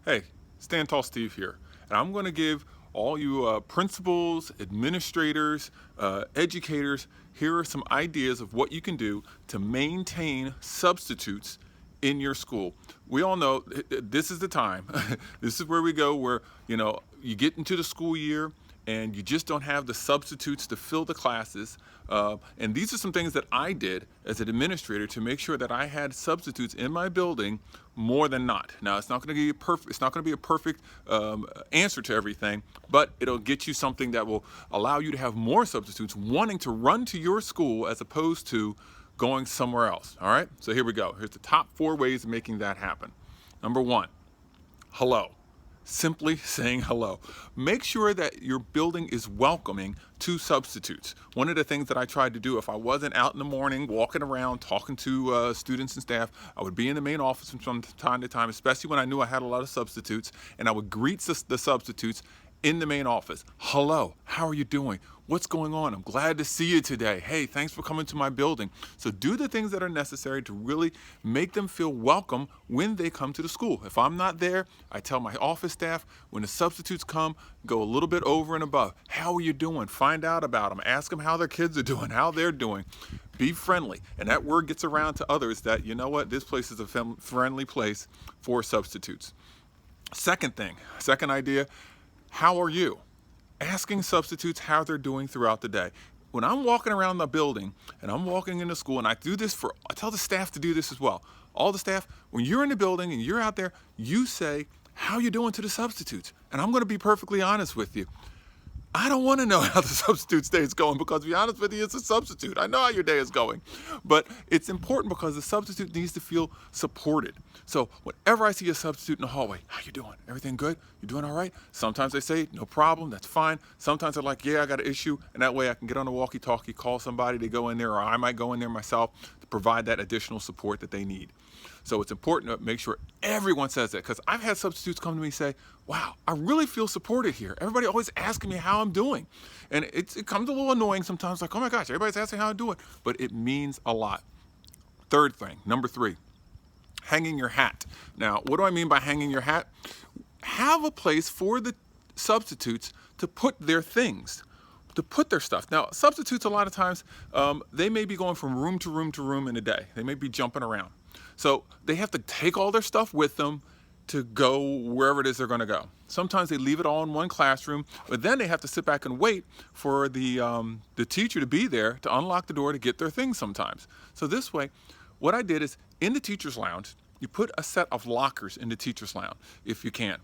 Hey, Stand Tall Steve here, and I'm going to give all you principals, administrators, educators, here are some ideas of what you can do to maintain substitutes in your school. We all know this is the time. This is where we go where, you get into the school year and you just don't have the substitutes to fill the classes. And these are some things that I did as an administrator to make sure that I had substitutes in my building more than not. Now, it's not going to be perfect. It's not going to be a perfect answer to everything, but it'll get you something that will allow you to have more substitutes wanting to run to your school as opposed to going somewhere else. All right. So here we go. Here's the top 4 ways of making that happen. Number 1, hello. Simply saying hello. Make sure that your building is welcoming to substitutes. One of the things that I tried to do if I wasn't out in the morning walking around talking to students and staff, I would be in the main office from time to time, especially when I knew I had a lot of substitutes, and I would greet the substitutes in the main office. Hello, how are you doing? What's going on? I'm glad to see you today. Hey, thanks for coming to my building. So do the things that are necessary to really make them feel welcome when they come to the school. If I'm not there, I tell my office staff, when the substitutes come, go a little bit over and above. How are you doing? Find out about them. Ask them how their kids are doing, how they're doing. Be friendly. And that word gets around to others that, you know what, this place is a friendly place for substitutes. Second idea, how are you? Asking substitutes how they're doing throughout the day. When I'm walking around the building and I'm walking into school, and I tell the staff to do this as well. All the staff, when you're in the building and you're out there, you say, how you doing to the substitutes? And I'm going to be perfectly honest with you. I don't want to know how the substitute's day is going because, to be honest with you, it's a substitute. I know how your day is going. But it's important because the substitute needs to feel supported. So whenever I see a substitute in the hallway, how you doing? Everything good? You doing all right? Sometimes they say, no problem, that's fine. Sometimes they're like, yeah, I got an issue. And that way I can get on the walkie-talkie, call somebody to go in there, or I might go in there myself to provide that additional support that they need. So it's important to make sure everyone says that, because I've had substitutes come to me and say, wow, I really feel supported here. Everybody always asking me how I'm doing. And it comes a little annoying sometimes, like, oh my gosh, everybody's asking how I'm doing. But it means a lot. Third thing, number 3, hanging your hat. Now, what do I mean by hanging your hat? Have a place for the substitutes to put their things, to put their stuff. Now, substitutes a lot of times, they may be going from room to room to room in a day. They may be jumping around. So they have to take all their stuff with them to go wherever it is they're going to go. Sometimes they leave it all in one classroom, but then they have to sit back and wait for the teacher to be there to unlock the door to get their things sometimes. So this way, what I did is, in the teacher's lounge, you put a set of lockers in the teacher's lounge if you can.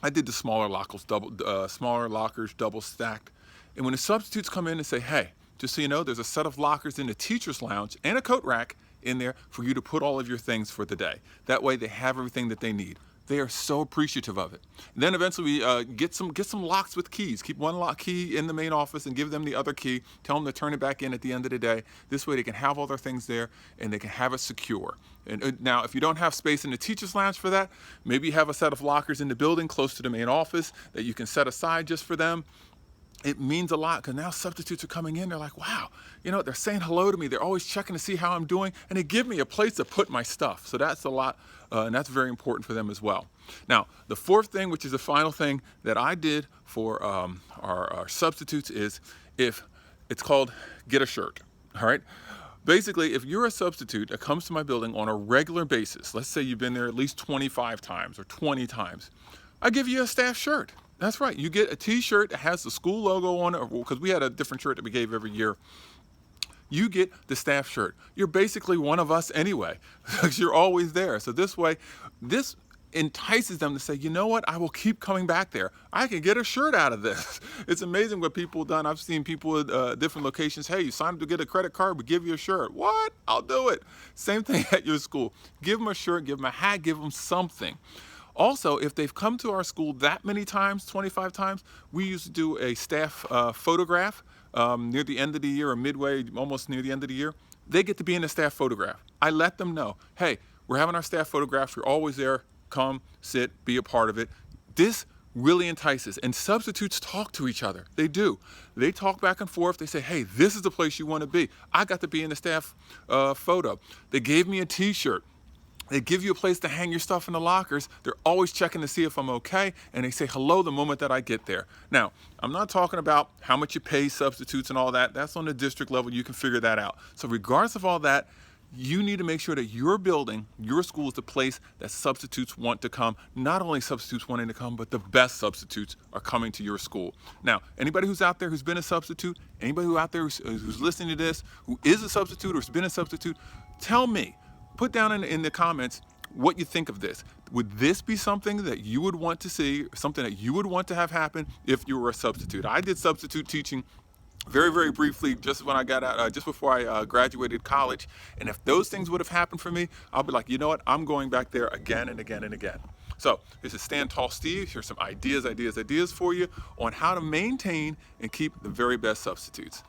I did the smaller lockers, double stacked. And when the substitutes come in and say, hey, just so you know, there's a set of lockers in the teacher's lounge and a coat rack in there for you to put all of your things for the day. That way they have everything that they need. They are so appreciative of it. And then eventually we get some locks with keys. Keep one lock key in the main office and give them the other key. Tell them to turn it back in at the end of the day. This way they can have all their things there and they can have it secure. And now, if you don't have space in the teacher's lounge for that, maybe you have a set of lockers in the building close to the main office that you can set aside just for them. It means a lot, because now substitutes are coming in. They're like, wow, they're saying hello to me. They're always checking to see how I'm doing, and they give me a place to put my stuff. So that's a lot, and that's very important for them as well. Now, the fourth thing, which is the final thing that I did for our substitutes, is it's called get a shirt. All right. Basically, if you're a substitute that comes to my building on a regular basis, let's say you've been there at least 25 times or 20 times, I give you a staff shirt. That's right. You get a t-shirt that has the school logo on it, because we had a different shirt that we gave every year. You get the staff shirt. You're basically one of us anyway, because you're always there. So this way, this entices them to say, you know what, I will keep coming back there. I can get a shirt out of this. It's amazing what people have done. I've seen people at different locations, hey, you signed up to get a credit card, we give you a shirt. What? I'll do it. Same thing at your school. Give them a shirt, give them a hat, give them something. Also, if they've come to our school that many times, 25 times, we used to do a staff photograph near the end of the year, or midway, almost near the end of the year. They get to be in the staff photograph. I let them know, hey, we're having our staff photographs. You're always there. Come, sit, be a part of it. This really entices. And substitutes talk to each other. They do. They talk back and forth. They say, hey, this is the place you want to be. I got to be in the staff photo. They gave me a t-shirt. They give you a place to hang your stuff in the lockers. They're always checking to see if I'm okay, and they say hello the moment that I get there. Now, I'm not talking about how much you pay substitutes and all that. That's on the district level. You can figure that out. So regardless of all that, you need to make sure that your building, your school is the place that substitutes want to come. Not only substitutes wanting to come, but the best substitutes are coming to your school. Now, anybody who's out there who's been a substitute, anybody who out there who's listening to this, who is a substitute or has been a substitute, tell me. Put down in the comments what you think of this. Would this be something that you would want to see, something that you would want to have happen if you were a substitute? I did substitute teaching very, very briefly just when I got out, just before I graduated college. And if those things would have happened for me, I'll be like, you know what? I'm going back there again and again and again. So this is Stand Tall Steve. Here's some ideas for you on how to maintain and keep the very best substitutes.